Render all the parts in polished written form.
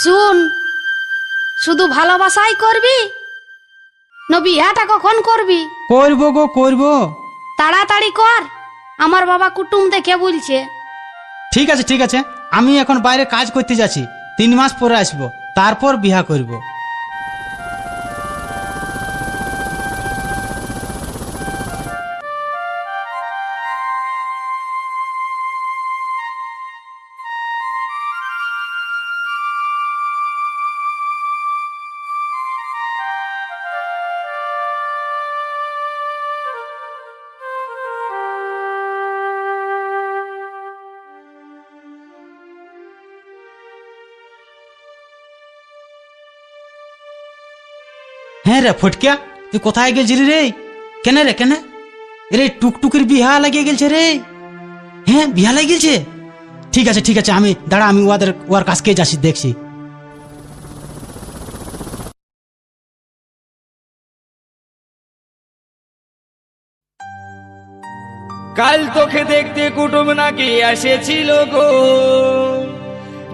শুন, শুধু ভালোবাসাই করবি না বিয়াটা কখন করবি? করব গো করব। তাড়াতাড়ি কর, আমার বাবা কুটুম দেখে বলছে। ঠিক আছে ঠিক আছে, আমি এখন বাইরে কাজ করতে যাচ্ছি, 3 মাস পরে আসবো, তারপর বিয়া করব। হ্যাঁ রে ফটকিয়া, তুই কোথায় গেছিলি রে? কেন রে কেন? রে টুকটুকির বিহা লাগিয়ে গেছে রে। হ্যাঁ বিহা লাগিয়ে গেছে। ঠিক আছে ঠিক আছে, আমি দাঁড়া, আমি ওর কাছকে যাচ্ছি, দেখছি। কাল তোকে দেখতে কুটুম নাকি এসেছিল গো,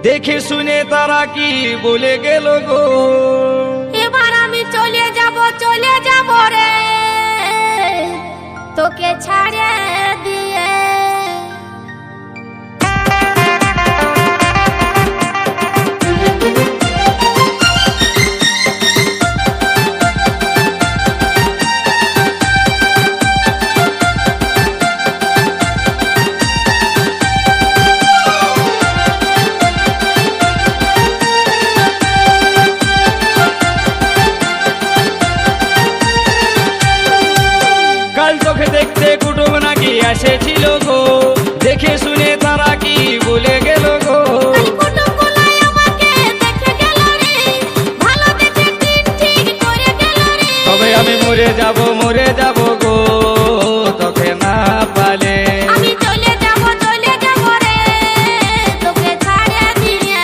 দেখে শুনে তারা কি বলে গেল গো। এবার আমি চলে যাব রে, তোকে ছাড়ে দিয়ে। দেখতে কুটুম নাকি এসেছিল গো, দেখে শুনে তারা কি বলে গেল গো। তবে আমি মরে যাব গো, তোকে না পালে।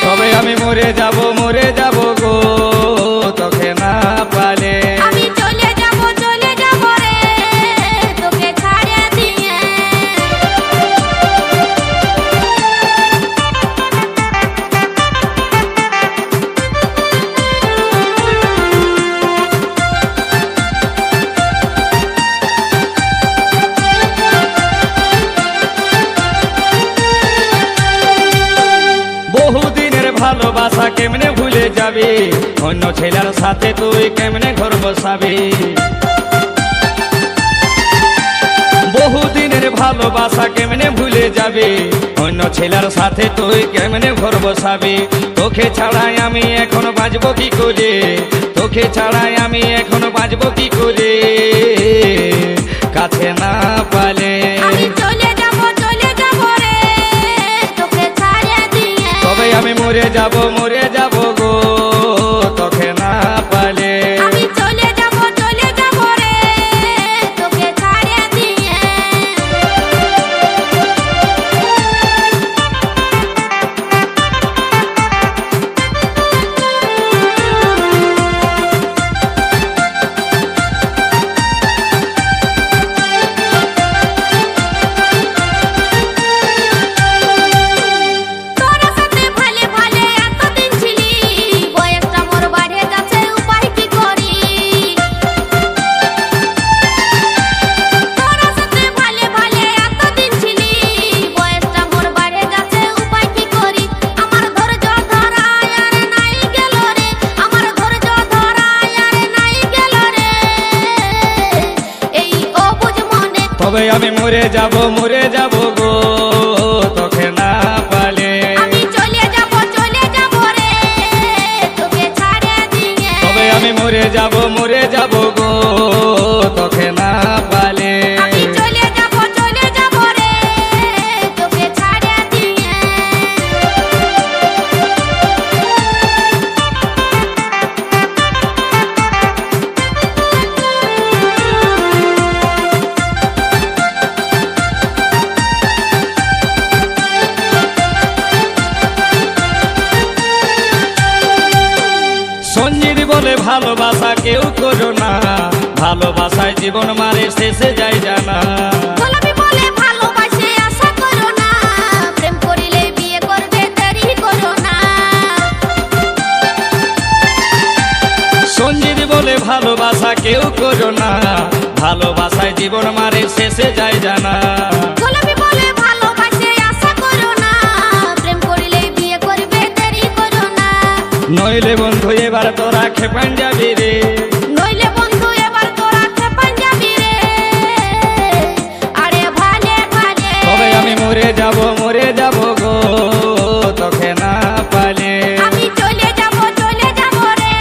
তবে আমি মরে যাব গো, তোকে না পালে। বহুদিনের ভালোবাসা কেমনে ভুলে যাবি, অন্য ছেলের সাথে তুই কেমনে ঘর বসাবি। বহুদিনের ভালোবাসা কেমনে ভুলে যাবি, অন্য ছেলের সাথে তুই কেমনে ঘর বসাবি। তোকে ছাড়াই আমি এখন বাঁচবো কি করে, তোকে ছাড়াই আমি এখন বাঁচবো কি করে, কাছে না পালে। তবে আমি মরে যাব গো, তোকে না পালে। তবে আমি মরে যাব গো, তোকে না পালে। তবে আমি মরে যাব গো, তোকে না পালে। বলে ভালোবাসা কেউ করো না, ভালোবাসায় জীবন মারে শেষে যায় জানা। সঞ্জিত বলে ভালোবাসা কেউ করো না, ভালোবাসায় জীবন মারে শেষে যায় জানা। গোলাপি বলে ভালোবাসে আশা করো না, প্রেম করিলে বিয়ে করবে দেরি করো না। নইলে বন্ধু এবার তোরা খেপান যাবি রে, নইলে বন্ধু এবার তোরা খেপান যাবি রে। আরে ভালে ভালে তবে আমি মরে যাব গো তোকে না পালে। আমি চলে যাব রে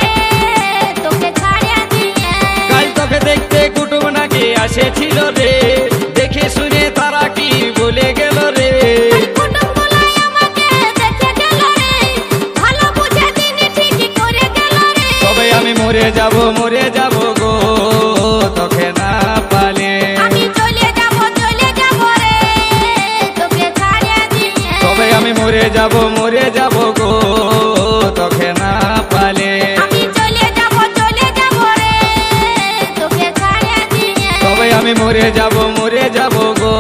তোকে ছাড়িয়ে দিয়ে। কাল তোকে দেখতে কুটুম নাকি আসেছিল রে, দেখে শুনে তারা কি বলে গেল রে। কুটুমগুলাই আমাকে দেখে গেল রে, ভালো বুঝে দিন ঠিকই করে গেল রে। তবে আমি মরে যাব গো তোকে না পালে। আমি চলে যাব রে তোকে ছাড়িয়ে দিয়ে। তবে আমি মরে যাব গো তোকে না পালে। আমি চলে যাব রে তোকে ছাড়িয়ে দিয়ে। তবে আমি মরে যাব গো